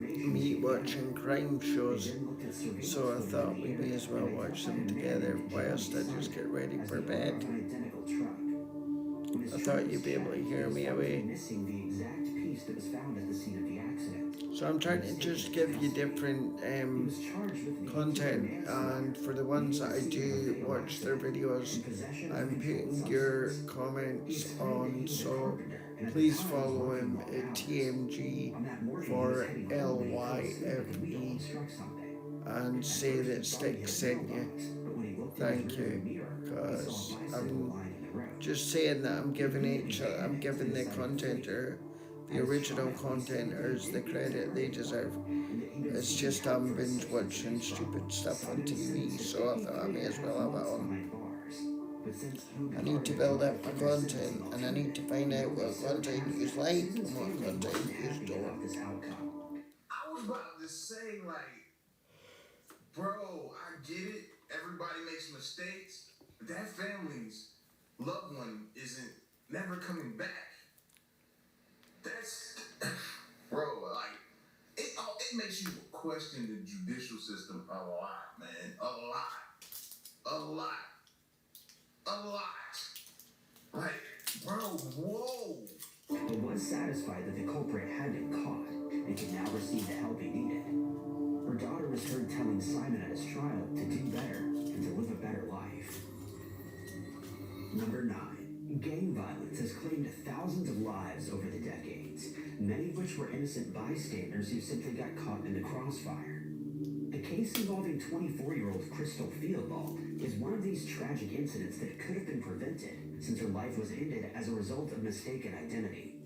me watching crime shows, so I thought we may as well watch them together whilst I just get ready for bed. I thought you'd be able to hear me away. So I'm trying to just give you different content, and for the ones that I do watch their videos, I'm putting your comments on, so please follow him at TMG for LYFE and say that Stix sent you. Thank you, because I'm just saying that I'm giving the contenter, the original contenters, the credit they deserve. It's just I'm binge watching stupid stuff on TV, so I thought I may as well have it on. I need to build up my content, and I need to find out what content you like and what content you don't. I was about to say, like, bro, I get it. Everybody makes mistakes. But that family's loved one isn't never coming back. That's, bro, like, it makes you question the judicial system a lot, man. A lot. A lot. A lot. Like, bro, whoa. But was satisfied that the culprit had been caught and could now receive the help he needed. Her daughter was heard telling Simon at his trial to do better and to live a better life. Number 9. Gang violence has claimed thousands of lives over the decades, many of which were innocent bystanders who simply got caught in the crossfire. The case involving 24-year-old Crystal Theobald is one of these tragic incidents that could have been prevented since her life was ended as a result of mistaken identity.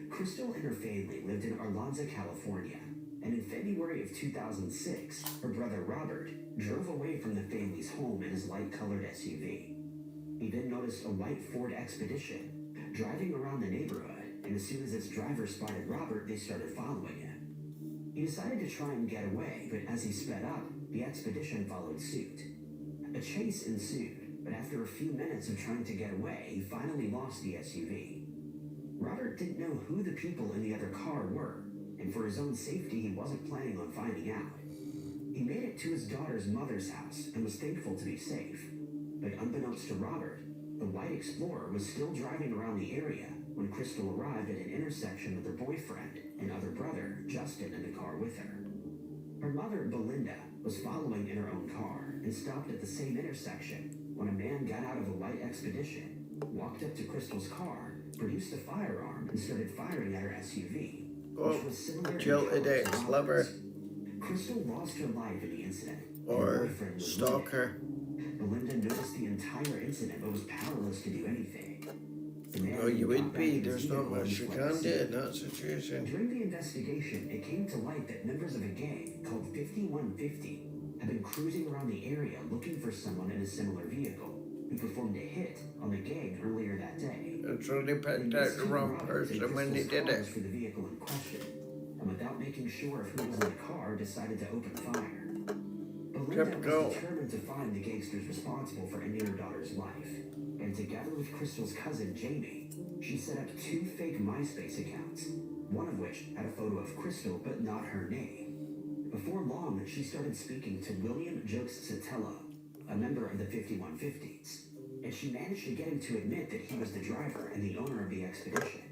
Crystal and her family lived in Arlanza, California, and in February of 2006, her brother Robert drove away from the family's home in his light-colored SUV. He then noticed a white Ford Expedition driving around the neighborhood, and as soon as its driver spotted Robert, they started following him. He decided to try and get away, but as he sped up, the Expedition followed suit. A chase ensued, but after a few minutes of trying to get away, he finally lost the SUV. Robert didn't know who the people in the other car were, and for his own safety, he wasn't planning on finding out. He made it to his daughter's mother's house and was thankful to be safe. But unbeknownst to Robert, the white Explorer was still driving around the area when Crystal arrived at an intersection with her boyfriend and other brother, Justin, in the car with her. Her mother, Belinda, was following in her own car and stopped at the same intersection when a man got out of a white Expedition, walked up to Crystal's car, produced a firearm, and started firing at her SUV, which was similar Jilted ex-lover. Crystal lost her life in the incident. Or stalker. Belinda noticed the entire incident but was powerless to do anything. Well, you would be. There's not much you can do in that situation. During the investigation, it came to light that members of a gang called 5150 had been cruising around the area looking for someone in a similar vehicle who performed a hit on the gang earlier that day. It's really picked out the wrong person when they did it. For the vehicle in question, and without making sure of who was in the car, decided to open fire. Belinda was determined to find the gangsters responsible for ending her daughter's life, and together with Crystal's cousin Jamie, she set up 2 fake MySpace accounts, one of which had a photo of Crystal but not her name. Before long, she started speaking to William Jokes Sotelo, a member of the 5150s, and she managed to get him to admit that he was the driver and the owner of the Expedition.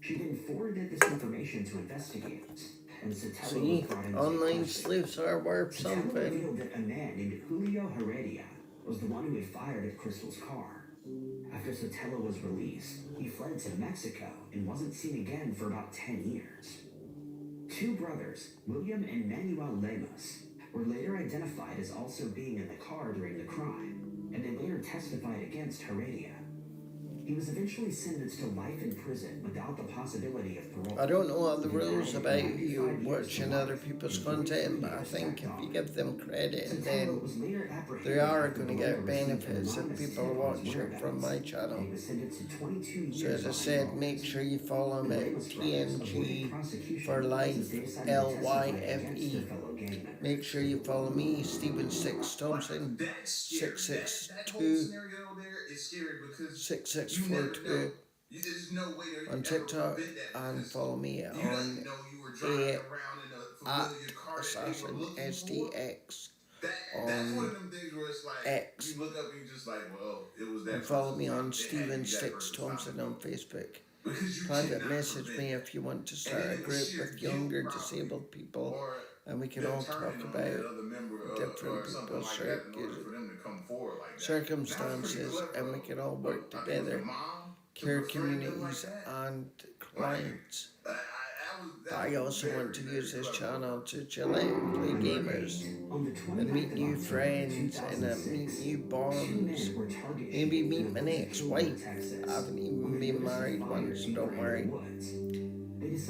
She then forwarded this information to investigators, and See, online sleuths are worth something. Revealed that a man named Julio Heredia was the one who had fired at Crystal's car. After Sotelo was released, he fled to Mexico and wasn't seen again for about 10 years. 2 brothers, William and Manuel Lemos, were later identified as also being in the car during the crime, and they later testified against Heredia. He was eventually sentenced to life in prison without the possibility of parole. I don't know all the rules about you watching other people's content, but I think if you give them credit, then they are going to get benefits if people watch it from my channel. So as I said, make sure you follow me at TMG for life, LYFE. Make sure you follow me, Stephen Stix Thompson, 662 6642. There's no way they on ever TikTok, prevent that and because follow me you on doesn't know you were driving a around in a at familiar car that they were assassin looking for. STX That's one on of them things where it's like X, you look up and you're just like, well, it was and that follow person's me on time. It had to Stephen be that Stix person's time to Thompson go on Facebook. because you Private cannot message prevent me that. if you want to And start then a in the group sheer with guilt younger probably, disabled people, or and we can them all talk turning on about that other member different or something people's like that in order for them to come forward like that. That was pretty circumstances, clever. and we can all work I think it was the together, mom to care befriend them like communities that. and clients. That But I also very, want to very use this clever. channel to chill out and play gamers and meet new friends and meet new bonds. Maybe meet my next wife. I haven't even been married once, so don't worry.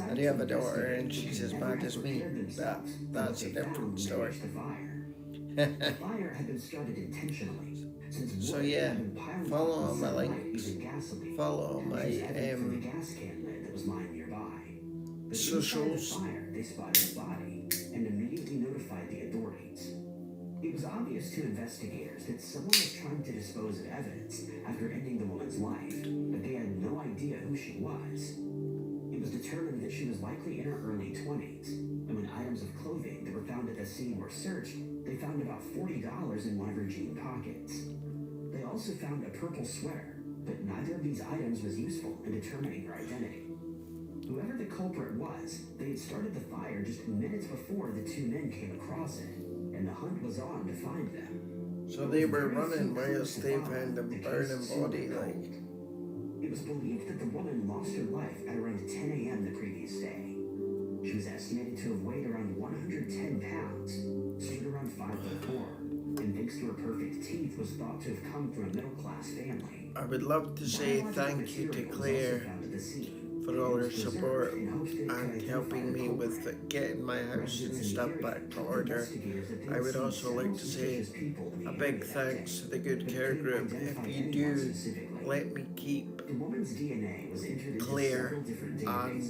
I do have a daughter and she's as bad as me, but that's a different story. So yeah, follow all my links, follow all my socials. They spotted a body and immediately notified the authorities. It was obvious to investigators that someone was trying to dispose of evidence after ending the woman's life, but they had no idea who she was. It was determined that she was likely in her early 20s, and when items of clothing that were found at the scene were searched, they found about $40 in one of her jean pockets. They also found a purple sweater, but neither of these items was useful in determining her identity. Whoever the culprit was, they had started the fire just minutes before the two men came across it, and the hunt was on to find them. So they were running whilst they found a burning body, like. It was believed that the woman lost her life at around 10 a.m. the previous day. She was estimated to have weighed around 110 pounds, stood around 5'4", and thanks to her perfect teeth was thought to have come from a middle-class family. I would love to say thank you to Claire for all her support and helping me with getting my house and stuff back to order. I would also like to say a big thanks to the Good Care Group. If you do let me keep Claire and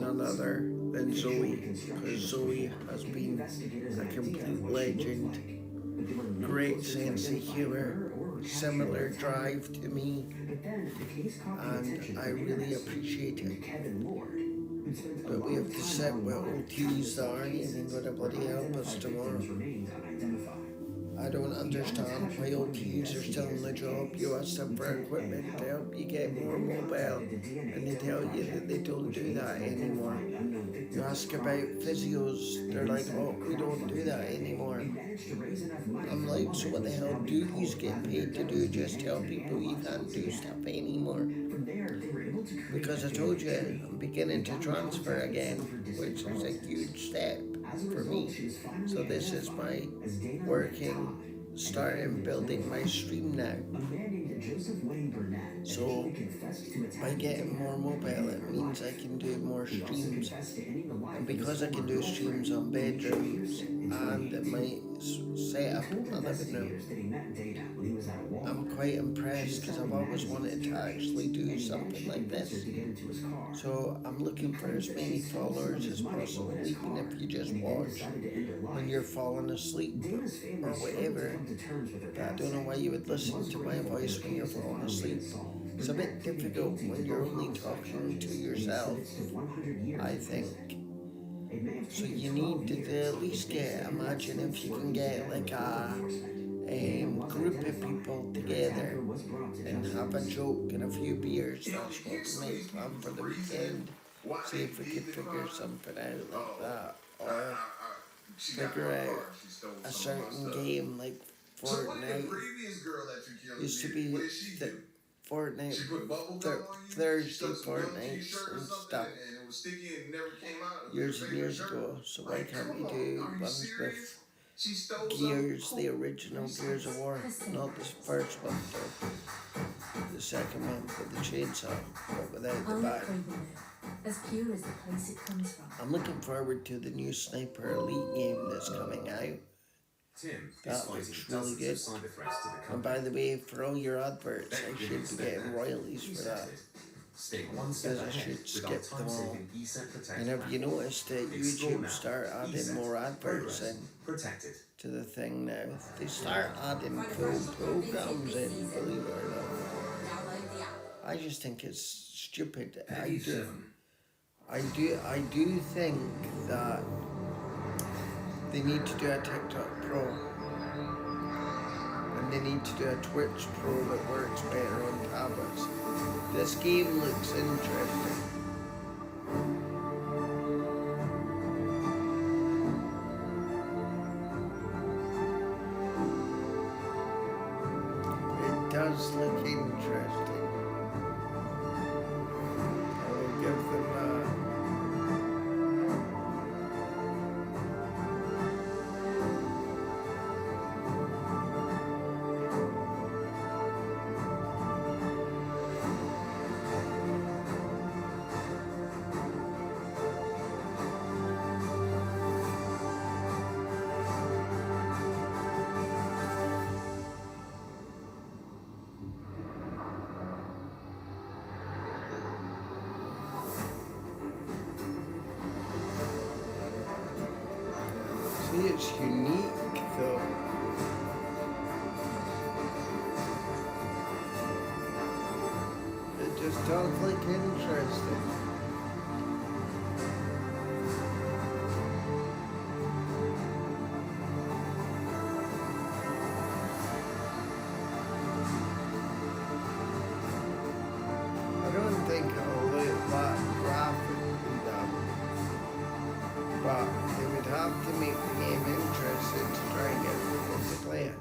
none other than Zoe, because Zoe has been a complete legend, great sense of humour, similar drive to me, and I really appreciate it. But we have to sit with OTs that aren't even going to bloody help us tomorrow. I don't understand why OTs are still on the job. You ask them for equipment to help you get more mobile, and they tell you that they don't do that anymore. You ask about physios, they're like, oh, we don't do that anymore. I'm like, so what the hell do you get paid to do? Just tell people you can't do stuff anymore. Because I told you, I'm beginning to transfer again, which is a huge step for me. So this is my starting building my stream now. So by getting more mobile, it means I can do more streams, and because I can do streams on bedrooms and in my setup in my living room, I'm quite impressed because I've always wanted to actually do something like this. So I'm looking for as many followers as possible, even if you just watch when you're falling asleep or whatever. But I don't know why you would listen to my voice when you're falling asleep. It's a bit difficult when you're only talking to yourself, I think. So you need to at least imagine if you can get like a group of people together and have a joke and a few beers. That's what we might plan for the weekend. See if we could figure something out like that, or figure out a certain game like Fortnite. Used to be the Fortnite, Thursday Fortnites and stuff years and years ago. So why can't we do ones with Gears, the original Gears of War, not the first one, the second one with the chainsaw, but without the back. As pure as the place it comes from. I'm looking forward to the new Sniper Elite game that's coming out. That looks really good. And by the way, for all your adverts, I should be getting royalties for that, because I should skip them all. And have you noticed that YouTube start adding more adverts in to the thing now? They start adding full programs in, believe it or not. Download the app. I just think it's stupid. Peggy 7. I do think that they need to do a TikTok Pro, and they need to do a Twitch Pro that works better on tablets. This game looks interesting. It does look interesting. I will give them that. See, it's unique though. It just does look interesting. I don't think it'll look that graphically done, but they would have to make the game interesting to try and get people to play it.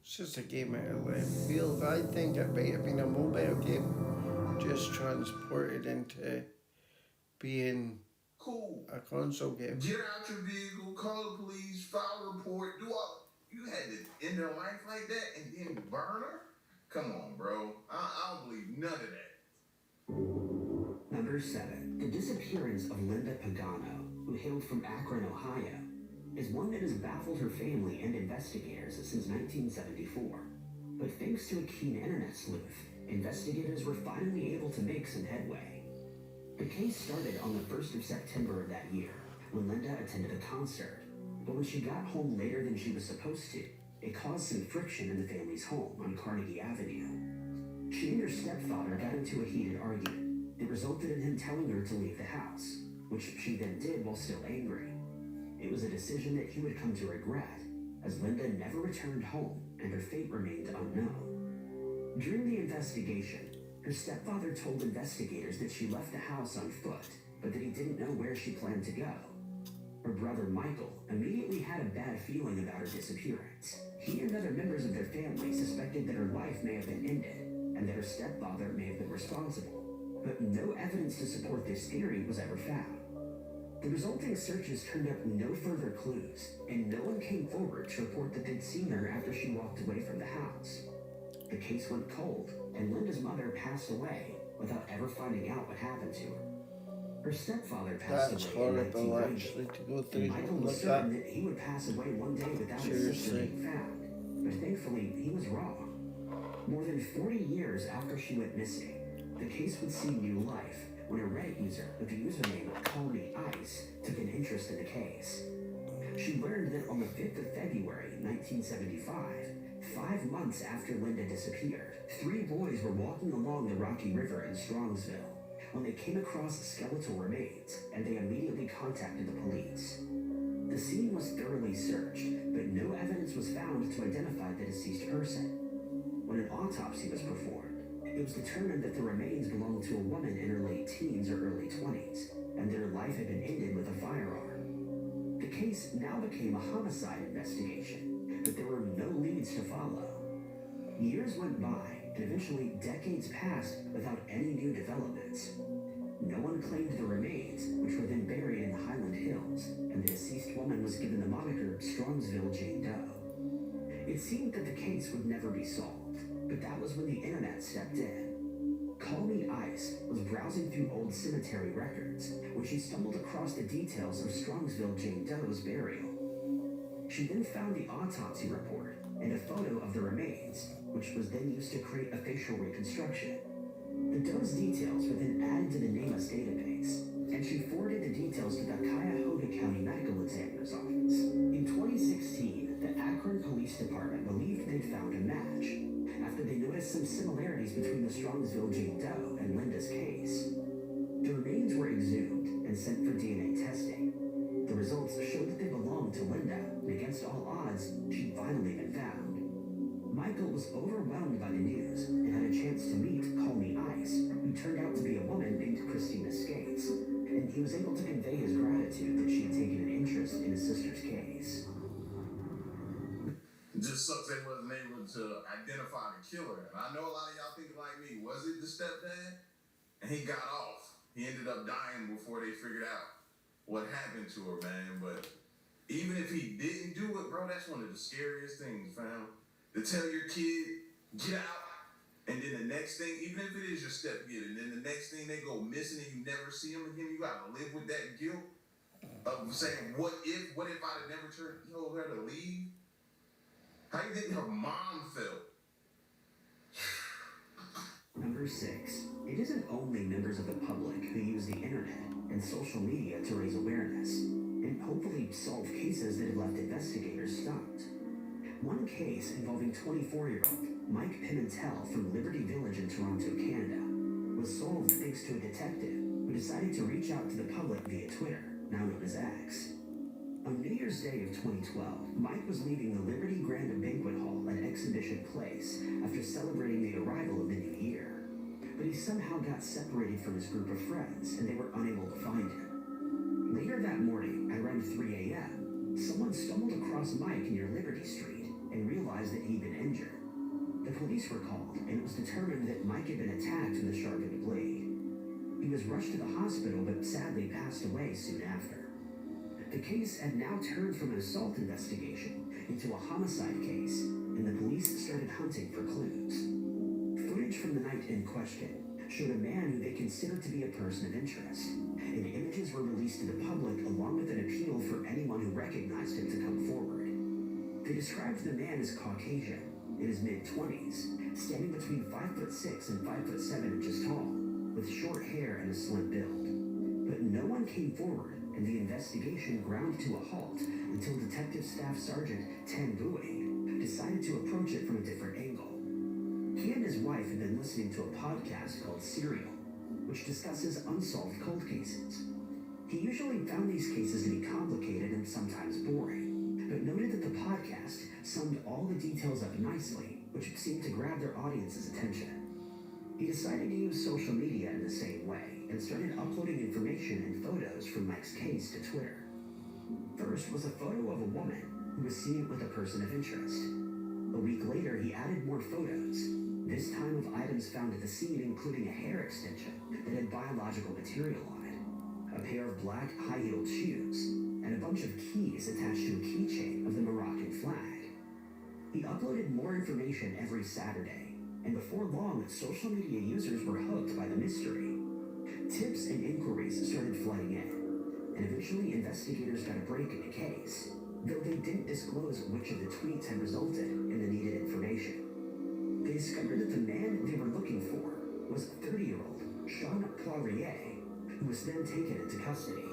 It's just a game out of left field. I think it might have been a mobile game, just transported into being Cool. a console game. Get out your vehicle, call the police, file a report, do all. You had to end her life like that and then burn her? Come on, bro. I don't believe none of that. Number 7. The disappearance of Linda Pagano, who hailed from Akron, Ohio, is one that has baffled her family and investigators since 1974. But thanks to a keen internet sleuth, investigators were finally able to make some headway. The case started on the 1st of September of that year, when Linda attended a concert. But when she got home later than she was supposed to, it caused some friction in the family's home on Carnegie Avenue. She and her stepfather got into a heated argument that resulted in him telling her to leave the house, which she then did while still angry. It was a decision that he would come to regret, as Linda never returned home and her fate remained unknown. During the investigation, her stepfather told investigators that she left the house on foot, but that he didn't know where she planned to go. Her brother Michael immediately had a bad feeling about her disappearance. He and other members of their family suspected that her life may have been ended, and that her stepfather may have been responsible. But no evidence to support this theory was ever found. The resulting searches turned up no further clues, and no one came forward to report that they'd seen her after she walked away from the house. The case went cold, and Linda's mother passed away without ever finding out what happened to her. Her stepfather passed That's away in horrible 1990, actually to go through and Michael something was like certain that. that he would pass away one day without his sister Seriously. being found. But thankfully, he was wrong. More than 40 years after she went missing, the case would see new life when a Reddit user with the username CallMeIce took an interest in the case. She learned that on the 5th of February, 1975, 5 months after Linda disappeared, 3 boys were walking along the Rocky River in Strongsville when they came across skeletal remains, and they immediately contacted the police. The scene was thoroughly searched, but no evidence was found to identify the deceased person. When an autopsy was performed, it was determined that the remains belonged to a woman in her late teens or early 20s, and their life had been ended with a firearm. The case now became a homicide investigation, but there were no leads to follow. Years went by, and eventually decades passed without any new developments. No one claimed the remains, which were then buried in the Highland Hills, and the deceased woman was given the moniker Strongsville Jane Doe. It seemed that the case would never be solved, but that was when the internet stepped in. CallMeIce was browsing through old cemetery records when she stumbled across the details of Strongsville Jane Doe's burial. She then found the autopsy report and a photo of the remains, which was then used to create a facial reconstruction. The Doe's details were then added to the NamUs database, and she forwarded the details to the Cuyahoga County Medical Examiner's Office. In 2016, the Akron Police Department believed they'd found a match after they noticed some similarities between the Strongsville Jane Doe and Linda's case. The remains were exhumed and sent for DNA testing. The results showed that they belonged to Linda, and against all odds, she'd finally been found. Michael was overwhelmed by the news and had a chance to meet Call Me Ice, who turned out to be a woman named Christina Skates, and he was able to convey his gratitude that she had taken an interest in his sister's case. It just sucks they wasn't able to identify the killer. And I know a lot of y'all think like me, was it the stepdad? And he got off. He ended up dying before they figured out what happened to her, man. But even if he didn't do it, bro, that's one of the scariest things, fam. To tell your kid, get out, and then the next thing, even if it is your stepkid, and then the next thing they go missing and you never see them again, you gotta live with that guilt of saying, what if I'd have never told her to leave? How do you think her mom felt? Number 6. It isn't only members of the public who use the internet and social media to raise awareness and hopefully solve cases that have left investigators stumped. One case involving 24-year-old Mike Pimentel from Liberty Village in Toronto, Canada, was solved thanks to a detective who decided to reach out to the public via Twitter, now known as X. On New Year's Day of 2012, Mike was leaving the Liberty Grand Banquet Hall at Exhibition Place after celebrating the arrival of the new year. But he somehow got separated from his group of friends and they were unable to find him. Later that morning, at around 3 a.m., someone stumbled across Mike near Liberty Street and realized that he'd been injured. The police were called, and it was determined that Mike had been attacked with a sharpened blade. He was rushed to the hospital, but sadly passed away soon after. The case had now turned from an assault investigation into a homicide case, and the police started hunting for clues. Footage from the night in question showed a man who they considered to be a person of interest, and images were released to the public along with an appeal for anyone who recognized him to come forward. They described the man as Caucasian, in his mid-20s, standing between 5'6" and 5'7" inches tall, with short hair and a slim build. But no one came forward, and the investigation ground to a halt until Detective Staff Sergeant Tan Buing decided to approach it from a different angle. He and his wife had been listening to a podcast called Serial, which discusses unsolved cold cases. He usually found these cases to be complicated and sometimes boring, but noted that the podcast summed all the details up nicely, which seemed to grab their audience's attention. He decided to use social media in the same way and started uploading information and photos from Mike's case to Twitter. First was a photo of a woman who was seen with a person of interest. A week later, he added more photos, this time of items found at the scene including a hair extension that had biological material on it, a pair of black high-heeled shoes, and a bunch of keys attached to a keychain of the Moroccan flag. He uploaded more information every Saturday, and before long, social media users were hooked by the mystery. Tips and inquiries started flooding in, and eventually investigators got a break in the case, though they didn't disclose which of the tweets had resulted in the needed information. They discovered that the man they were looking for was 30-year-old Sean Poirier, who was then taken into custody.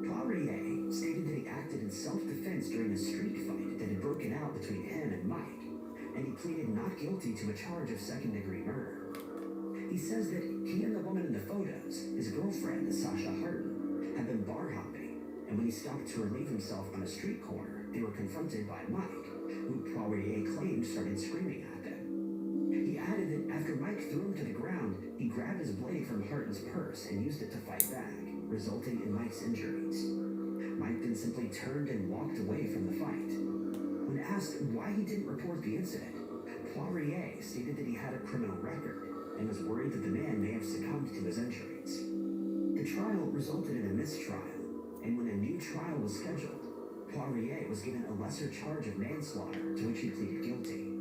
Poirier stated that he acted in self-defense during a street fight that had broken out between him and Mike, and he pleaded not guilty to a charge of second-degree murder. He says that he and the woman in the photos, his girlfriend, Sasha Harden, had been bar hopping, and when he stopped to relieve himself on a street corner, they were confronted by Mike, who Poirier claimed started screaming at them. He added that after Mike threw him to the ground, he grabbed his blade from Harden's purse and used it to fight back, resulting in Mike's injuries. Mike then simply turned and walked away from the fight. When asked why he didn't report the incident, Poirier stated that he had a criminal record and was worried that the man may have succumbed to his injuries. The trial resulted in a mistrial, and when a new trial was scheduled, Poirier was given a lesser charge of manslaughter to which he pleaded guilty.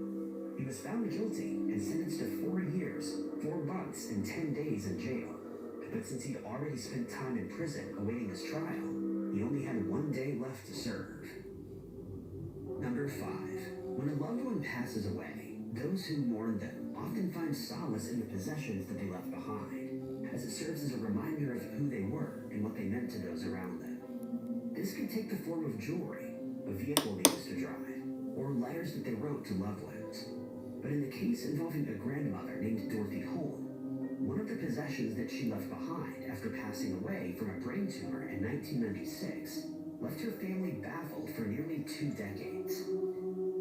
He was found guilty and sentenced to 4 years, 4 months, and 10 days in jail. But since he'd already spent time in prison awaiting his trial, he only had 1 day left to serve. Number 5. When a loved one passes away, those who mourn them often find solace in the possessions that they left behind, as it serves as a reminder of who they were and what they meant to those around them. This could take the form of jewelry, a vehicle they used to drive, or letters that they wrote to loved ones. But in the case involving a grandmother named Dorothy Holm, one of the possessions that she left behind after passing away from a brain tumor in 1996 left her family baffled for nearly 2 decades.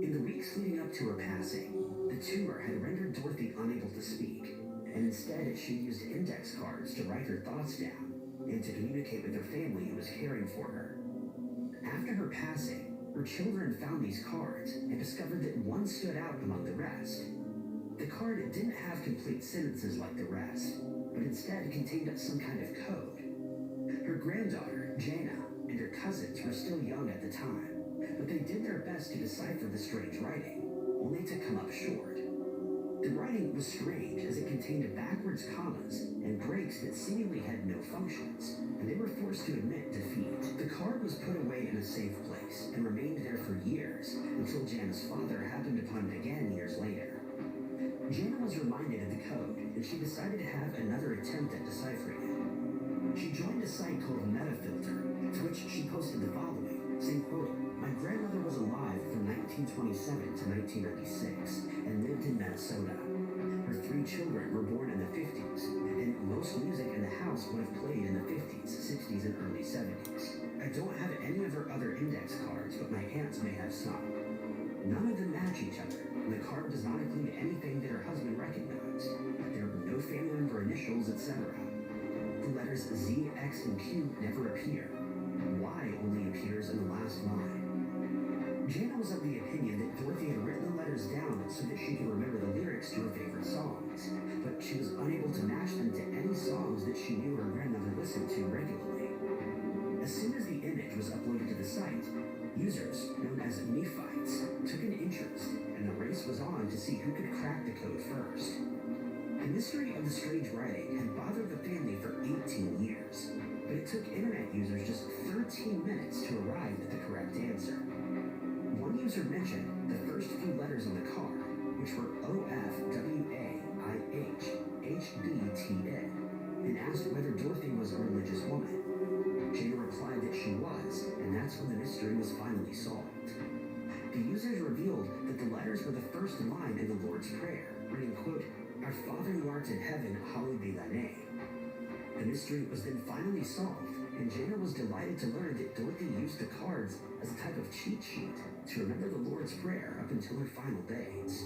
In the weeks leading up to her passing, the tumor had rendered Dorothy unable to speak, and instead she used index cards to write her thoughts down and to communicate with her family who was caring for her. After her passing, her children found these cards and discovered that one stood out among the rest. The card didn't have complete sentences like the rest, but instead contained some kind of code. Her granddaughter, Jana, and her cousins were still young at the time, but they did their best to decipher the strange writing, only to come up short. The writing was strange as it contained backwards commas and breaks that seemingly had no functions, and they were forced to admit defeat. The card was put away in a safe place and remained there for years until Jana's father happened upon it again years later. Jana was reminded of the code, and she decided to have another attempt at deciphering it. She joined a site called Metafilter, to which she posted the following, saying, quote, "My grandmother was alive from 1927 to 1996 and lived in Minnesota. Her 3 children were born in the 50s, and most music in the house would have played in the 50s, 60s, and early 70s. I don't have any of her other index cards, but my aunts may have some. None of them match each other, and the card does not include anything that her husband recognized. There were no family member initials, etc. The letters Z, X, and Q never appear. Y only appears in the last line." Jana was of the opinion that Dorothy had written the letters down so that she could remember the lyrics to her favorite songs, but she was unable to match them to any songs that she knew her grandmother listened to regularly. As soon as the image was uploaded to the site, users, known as Nephites, took an interest, and the race was on to see who could crack the code first. The mystery of the strange writing had bothered the family for 18 years, but it took internet users just 13 minutes to arrive at the correct answer. One user mentioned the first few letters on the card, which were OFWAIHHBTN, and asked whether Dorothy was a religious woman. Jana replied that she was, and that's when the mystery was finally solved. The users revealed that the letters were the first line in the Lord's Prayer, reading, quote, "Our Father who art in heaven, hallowed be thy name." The mystery was then finally solved, and Jana was delighted to learn that Dorothy used the cards as a type of cheat sheet to remember the Lord's Prayer up until her final days.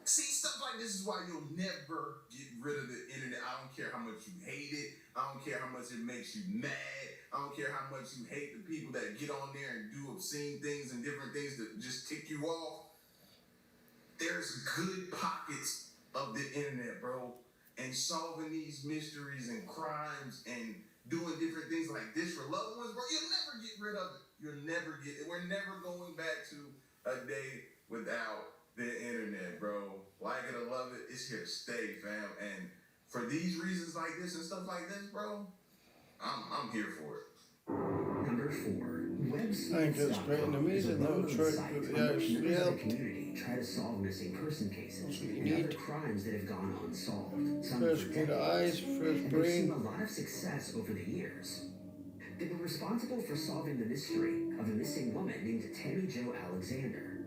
See, stuff like this is why you'll never get rid of the internet. I don't care how much you hate it. I don't care how much it makes you mad. I don't care how much you hate the people that get on there and do obscene things and different things that just tick you off. There's good pockets of the internet, bro. And solving these mysteries and crimes and doing different things like this for loved ones, bro, you'll never get rid of it. We're never going back to a day without the internet, bro. Like it or love it, it's here to stay, fam. And for these reasons like this and stuff like this, bro, I'm here for it. Number 4. I think it's great and amazing though, Troy. Members of the Yeah. community try to solve missing person cases That's what you and other need. crimes that have gone unsolved. Some Fresh for good decades, eyes, fresh and they've seen brain. a lot of success over the years. They were responsible for solving the mystery of a missing woman named Tammy Jo Alexander.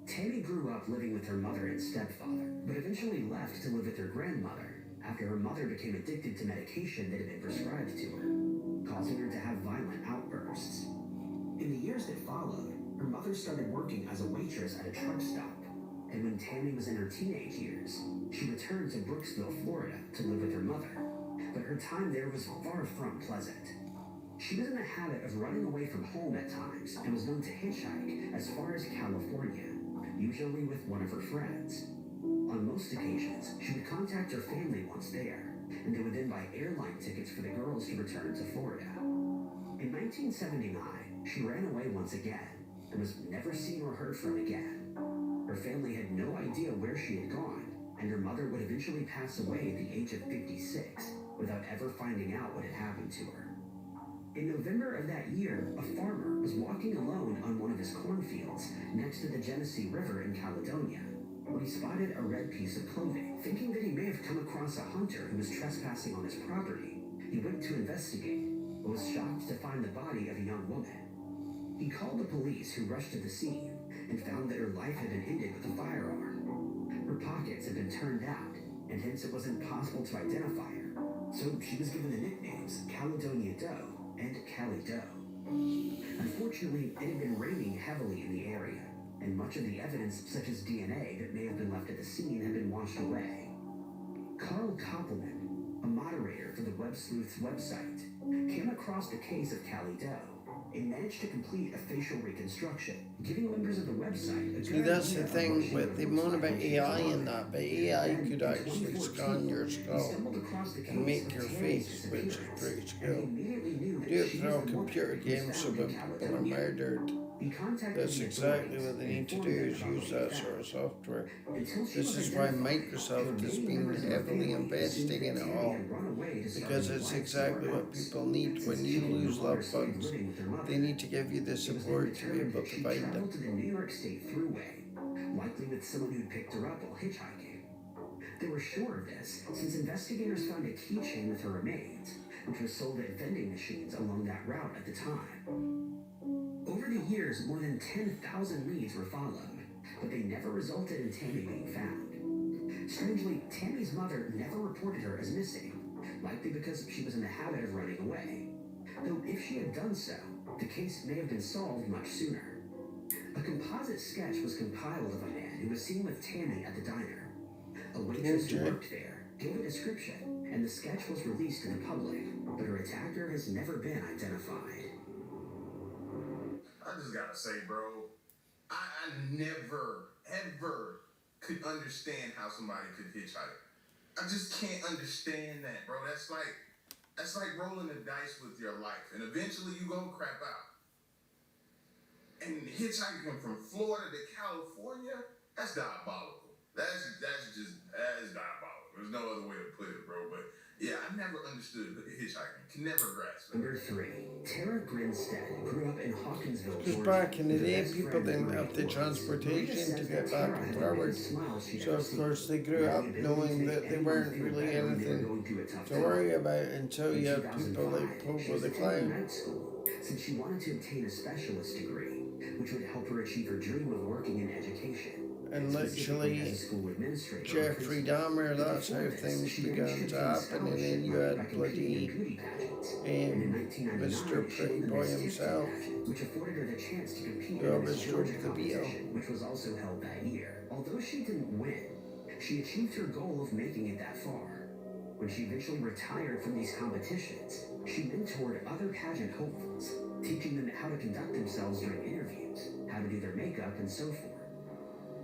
Tammy grew up living with her mother and stepfather, but eventually left to live with her grandmother after her mother became addicted to medication that had been prescribed to her, causing her to have violent outbursts. In the years that followed, her mother started working as a waitress at a truck stop, and when Tammy was in her teenage years, she returned to Brooksville, Florida to live with her mother, but her time there was far from pleasant. She was in the habit of running away from home at times and was known to hitchhike as far as California, usually with one of her friends. On most occasions, she would contact her family once there, and they would then buy airline tickets for the girls to return to Florida. In 1979, she ran away once again and was never seen or heard from again. Her family had no idea where she had gone, and her mother would eventually pass away at the age of 56 without ever finding out what had happened to her. In November of that year, a farmer was walking alone on one of his cornfields next to the Genesee River in Caledonia when he spotted a red piece of clothing. Thinking that he may have come across a hunter who was trespassing on his property, he went to investigate, but was shocked to find the body of a young woman. He called the police, who rushed to the scene and found that her life had been ended with a firearm. Her pockets had been turned out, and hence it was impossible to identify her, so she was given the nicknames Caledonia Doe and Cali Doe. Unfortunately, it had been raining heavily in the area, and much of the evidence, such as DNA that may have been left at the scene, had been washed away. Carl Koppelman, a moderator for the Web Sleuth's website, came across the case of Cali Doe and managed to complete a facial reconstruction, giving members of the website a See, good that's idea the of thing what she with had the looked moan like about when she was AI alive. and that, but AI Then, could in actually 2014, scan your he skull stumbled across the and make case your of Terry's face, which is disappearance, pretty and he cool. immediately knew that Do it she for was all the woman computer who was games, so found when in people are Caledonia. murdered, He contacted that's the exactly authorities what they and need to informed do, them is about what use they that found. sort of software. Until she This was is why identified, Microsoft the has remaining been members of her heavily family assumed investing that in it Tammy all, had run away to start because a new it's life exactly somewhere what else. people need. Since When she you no lose longer loved stayed ones, living with her mother, they need to give you the it was then support to be determined able that to she find them. traveled to the New York State Thruway, likely with someone who'd picked her up while hitchhiking. They were sure of this since investigators found a keychain with her remains, which was sold at vending machines along that route at the time. Over the years, more than 10,000 leads were followed, but they never resulted in Tammy being found. Strangely, Tammy's mother never reported her as missing, likely because she was in the habit of running away. Though if she had done so, the case may have been solved much sooner. A composite sketch was compiled of a man who was seen with Tammy at the diner. A waitress who Okay. worked there gave a description, and the sketch was released to the public, but her attacker has never been identified. I just gotta say, bro, I never, ever could understand how somebody could hitchhike. I just can't understand that, bro. That's like rolling the dice with your life, and eventually you gonna crap out. And hitchhiking from Florida to California, that's diabolical. That's diabolical. There's no other way to put it, bro. But yeah, I never understood hitchhiking. Can never grasp it. Number 3. Tara Grinstead grew up in Hawkinsville, Because Georgia. back in the with her day, best people friend, didn't Maria have the Flores. transportation Maria to says get that back Tara and had the forward. biggest smile she'd So ever of seen, course they grew and had up the ability to knowing make that they anyone weren't feel really better when they were anything going through a tough to time. worry about until In you had people 2005, like Pope she with was a attending clown. night school since she wanted to obtain a specialist degree, which would help her achieve her dream of working in education. And Specifically as a literally, school administrator or Jeffrey principal. Dahmer, But that's before how this, things she began managed to to obtain happen. And then scholarship you money had by competing in bloody beauty pageants. And in 1999, Mr. she Pretty won the Boy Miss Tipsy himself, pageant, which afforded her the chance to compete who in the always Miss drove Georgia the Beetle. competition, which was also held that year. Although she didn't win, she achieved her goal of making it that far. When she eventually retired from these competitions, she mentored other pageant hopefuls, teaching them how to conduct themselves during interviews, how to do their makeup, and so forth.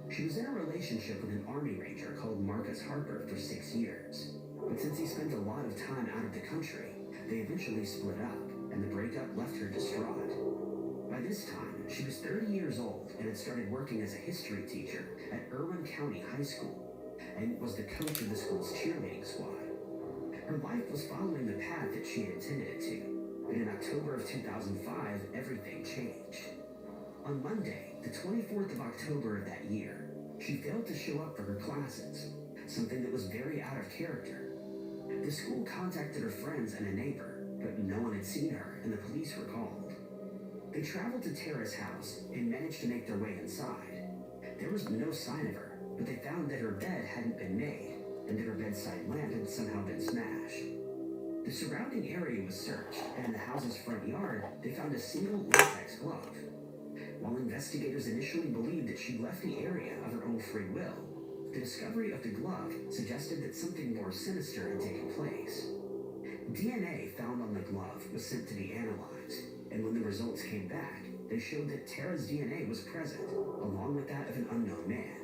She was in a relationship with an Army Ranger called Marcus Harper for 6 years, but since he spent a lot of time out of the country, they eventually split up, and the breakup left her distraught. By this time, she was 30 years old and had started working as a history teacher at Irwin County High School, and was the coach of the school's cheerleading squad. Her life was following the path that she had intended it to, but in October of 2005, everything changed. On Monday, the 24th of October of that year, she failed to show up for her classes, something that was very out of character. The school contacted her friends and a neighbor, but no one had seen her, and the police were called. They traveled to Tara's house and managed to make their way inside. There was no sign of her, but they found that her bed hadn't been made, and that her bedside lamp had somehow been smashed. The surrounding area was searched, and in the house's front yard, they found a single latex glove. While investigators initially believed that she left the area of her own free will, the discovery of the glove suggested that something more sinister had taken place. DNA found on the glove was sent to be analyzed, and when the results came back, they showed that Tara's DNA was present, along with that of an unknown man.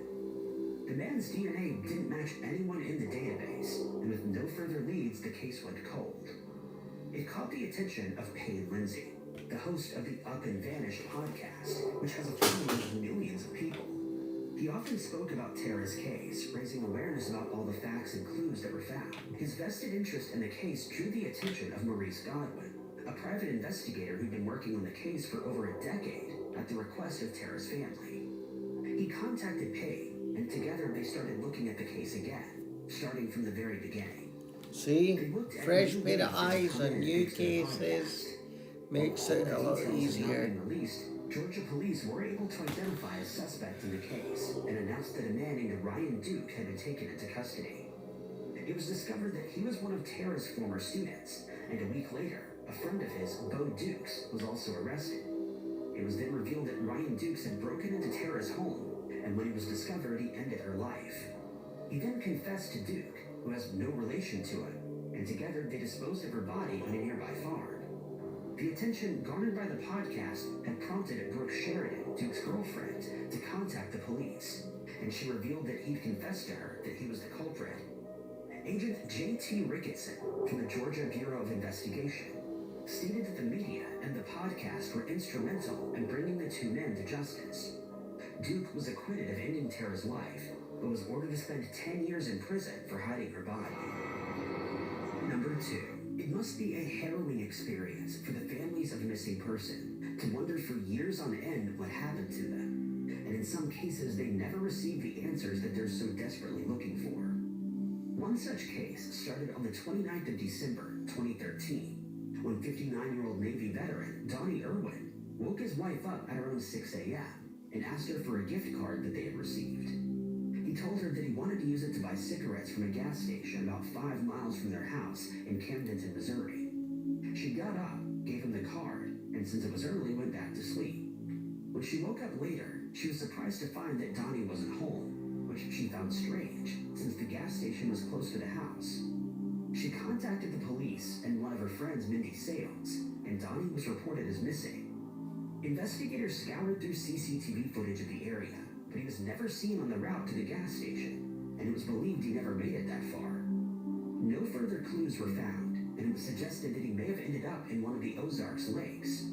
The man's DNA didn't match anyone in the database, and with no further leads, the case went cold. It caught the attention of Payne Lindsay, the host of the Up and Vanished podcast, which has a following of millions of people. He often spoke about Tara's case, raising awareness about all the facts and clues that were found. His vested interest in the case drew the attention of Maurice Godwin, a private investigator who'd been working on the case for over a decade at the request of Tara's family. He contacted Payne and together they started looking at the case again, starting from the very beginning. See, fresh pair of eyes on new cases makes it a lot easier. Released, Georgia police were able to identify a suspect in the case and announced that a man named Ryan Duke had been taken into custody. It was discovered that he was one of Tara's former students, and a week later, a friend of his, Bo Dukes, was also arrested. It was then revealed that Ryan Dukes had broken into Tara's home, and when he was discovered, he ended her life. He then confessed to Duke, who has no relation to him, and together they disposed of her body on a nearby farm. The attention garnered by the podcast had prompted Brooke Sheridan, Duke's girlfriend, to contact the police, and she revealed that he'd confessed to her that he was the culprit. Agent J.T. Ricketson from the Georgia Bureau of Investigation stated that the media and the podcast were instrumental in bringing the two men to justice. Duke was acquitted of ending Tara's life, but was ordered to spend 10 years in prison for hiding her body. Number 2. It must be a harrowing experience for the families of a missing person to wonder for years on end what happened to them. And in some cases, they never receive the answers that they're so desperately looking for. One such case started on the 29th of December, 2013, when 59-year-old Navy veteran Donnie Irwin woke his wife up at around 6 a.m. and asked her for a gift card that they had received. He told her that he wanted to use it to buy cigarettes from a gas station about 5 miles from their house in Camdenton, Missouri. She got up, gave him the card, and since it was early, went back to sleep. When she woke up later, she was surprised to find that Donnie wasn't home, which she found strange, since the gas station was close to the house. She contacted the police and one of her friends, Mindy Sales, and Donnie was reported as missing. Investigators scoured through CCTV footage of the area, but he was never seen on the route to the gas station, and it was believed he never made it that far. No further clues were found, and it was suggested that he may have ended up in one of the Ozarks lakes.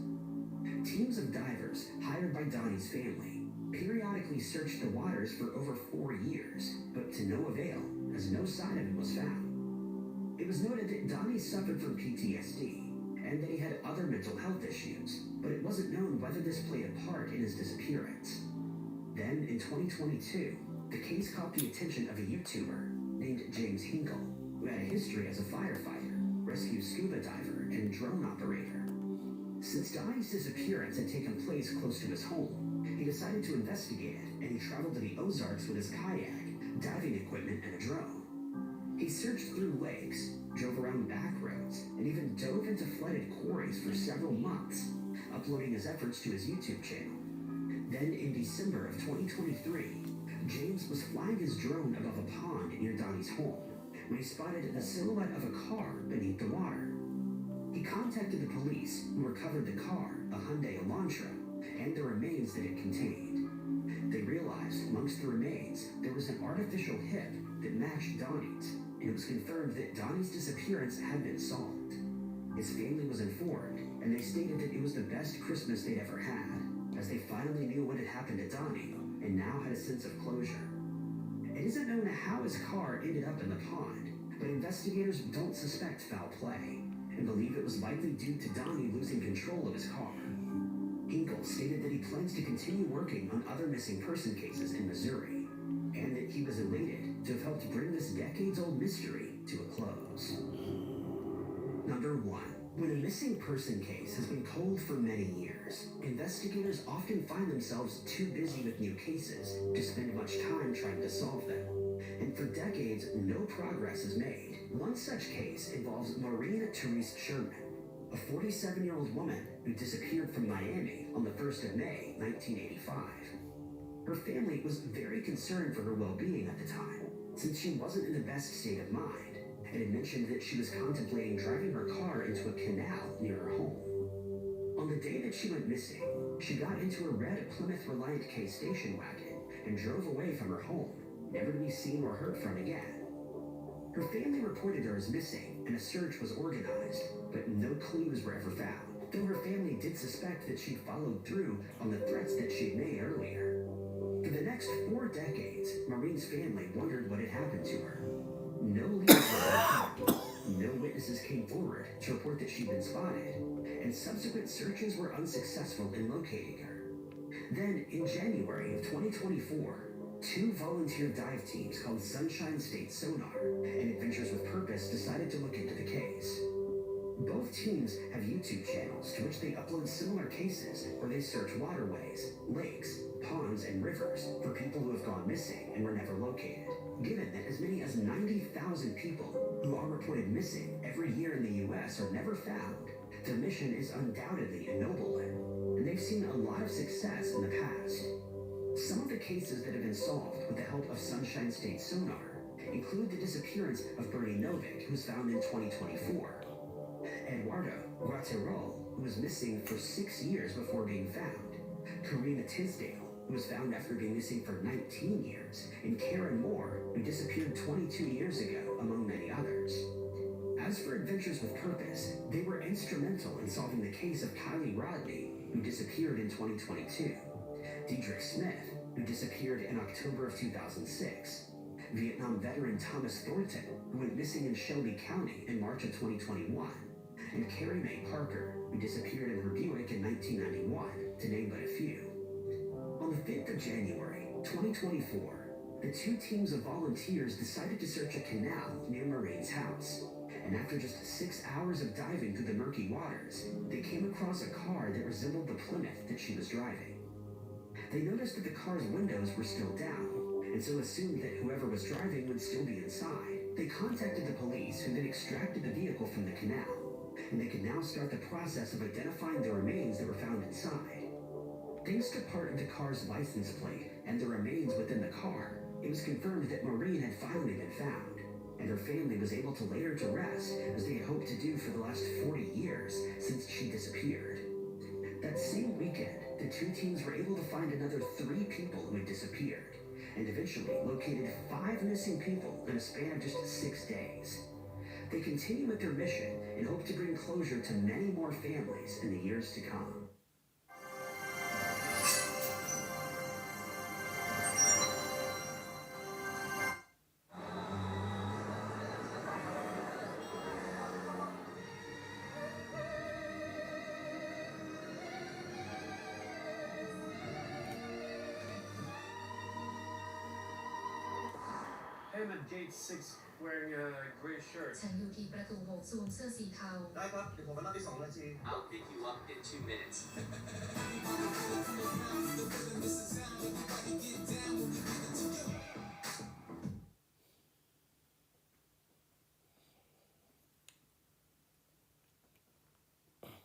Teams of divers hired by Donnie's family periodically searched the waters for over 4 years, but to no avail, as no sign of him was found. It was noted that Donnie suffered from PTSD, and that he had other mental health issues, but it wasn't known whether this played a part in his disappearance. Then, in 2022, the case caught the attention of a YouTuber named James Hinkle, who had a history as a firefighter, rescue scuba diver, and drone operator. Since Donnie's disappearance had taken place close to his home, he decided to investigate it, and he traveled to the Ozarks with his kayak, diving equipment, and a drone. He searched through lakes, drove around back roads, and even dove into flooded quarries for several months, uploading his efforts to his YouTube channel. Then, in December of 2023, James was flying his drone above a pond near Donnie's home when he spotted the silhouette of a car beneath the water. He contacted the police, who recovered the car, a Hyundai Elantra, and the remains that it contained. They realized amongst the remains there was an artificial hip that matched Donnie's, and it was confirmed that Donnie's disappearance had been solved. His family was informed, and they stated that it was the best Christmas they'd ever had, as they finally knew what had happened to Donnie, and now had a sense of closure. It isn't known how his car ended up in the pond, but investigators don't suspect foul play, and believe it was likely due to Donnie losing control of his car. Hinkle stated that he plans to continue working on other missing person cases in Missouri, and that he was elated to have helped bring this decades-old mystery to a close. Number 1. When a missing person case has been cold for many years, investigators often find themselves too busy with new cases to spend much time trying to solve them. And for decades, no progress is made. One such case involves Maureen Therese Sherman, a 47-year-old woman who disappeared from Miami on the 1st of May, 1985. Her family was very concerned for her well-being at the time, since she wasn't in the best state of mind, and had mentioned that she was contemplating driving her car into a canal near her home. On the day that she went missing, she got into a red Plymouth Reliant K station wagon and drove away from her home, never to be seen or heard from again. Her family reported her as missing, and a search was organized, but no clues were ever found, though her family did suspect that she'd followed through on the threats that she'd made earlier. For the next 4 decades, Maureen's family wondered what had happened to her. No leads were found, no witnesses came forward to report that she'd been spotted, and subsequent searches were unsuccessful in locating her. Then, in January of 2024, Two volunteer dive teams called Sunshine State Sonar and Adventures with Purpose decided to look into the case. Both teams have YouTube channels to which they upload similar cases where they search waterways, lakes, ponds, and rivers for people who have gone missing and were never located. Given that as many as 90,000 people who are reported missing every year in the US are never found, their mission is undoubtedly a noble one, and they've seen a lot of success in the past. Some of the cases that have been solved with the help of Sunshine State Sonar include the disappearance of Bernie Novick, who was found in 2024, Eduardo Guaterol, who was missing for 6 years before being found, Karina Tisdale, who was found after being missing for 19 years, and Karen Moore, who disappeared 22 years ago, among many others. As for Adventures with Purpose, they were instrumental in solving the case of Kylie Rodney, who disappeared in 2022, Diedrich Smith, who disappeared in October of 2006, Vietnam veteran Thomas Thornton, who went missing in Shelby County in March of 2021, and Carrie Mae Parker, who disappeared in her Buick in 1991, to name but a few. On the 5th of January, 2024, the two teams of volunteers decided to search a canal near Maureen's house. And after just 6 hours of diving through the murky waters, they came across a car that resembled the Plymouth that she was driving. They noticed that the car's windows were still down, and so assumed that whoever was driving would still be inside. They contacted the police, who then extracted the vehicle from the canal, and they could now start the process of identifying the remains that were found inside. Thanks to part of the car's license plate and the remains within the car, it was confirmed that Maureen had finally been found, and her family was able to lay her to rest as they had hoped to do for the last 40 years since she disappeared. That same weekend, the two teams were able to find another 3 people who had disappeared, and eventually located 5 missing people in a span of just 6 days. They continue with their mission and hope to bring closure to many more families in the years to come. Hey, I'm at gate 6 wearing a gray shirt. ฉันอยู่ที่ประตู6สวมเสื้อสีเทา ได้ครับเดี๋ยวผมมารับที่2 นาที I'll pick you up in 2 minutes.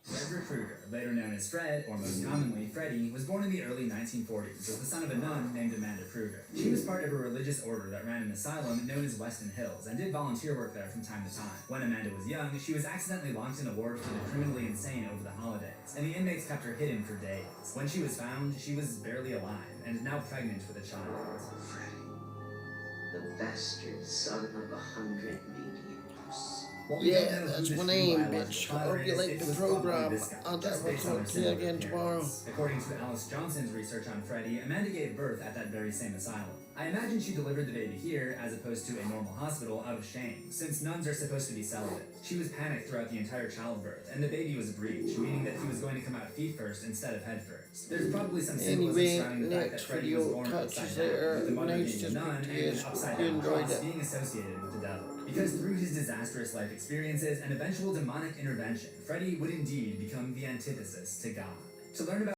Frederick Krueger, later known as Fred, or most commonly Freddie, was born in the early 1940s as the son of a nun named Amanda Krueger. She was part of a religious order that ran an asylum known as Weston Hills and did volunteer work there from time to time. When Amanda was young, she was accidentally locked in a ward for the criminally insane over the holidays, and the inmates kept her hidden for days. When she was found, she was barely alive and now pregnant with a child. Freddie, the bastard son of 100 mediums. While we Yeah, don't know who that's this my true name, biological bitch. father Hope you is, like it the was probably program. this guy, I'll just based on talk his to you similar again tomorrow. appearance. According to Alice Johnson's research on Freddie, Amanda gave birth at that very same asylum. I imagine she delivered the baby here as opposed to a normal hospital out of shame, since nuns are supposed to be celibate. She was panicked throughout the entire childbirth, and the baby was a breech, meaning that he was going to come out feet first instead of head first. There's probably some symbolism Anyway, surrounding the fact that next Freddie was video born catches upside later. down, with the mother Nice being to a nun speak to and you. an upside You down enjoyed cross it. being associated with the devil. Because through his disastrous life experiences and eventual demonic intervention, Freddie would indeed become the antithesis to God. To learn about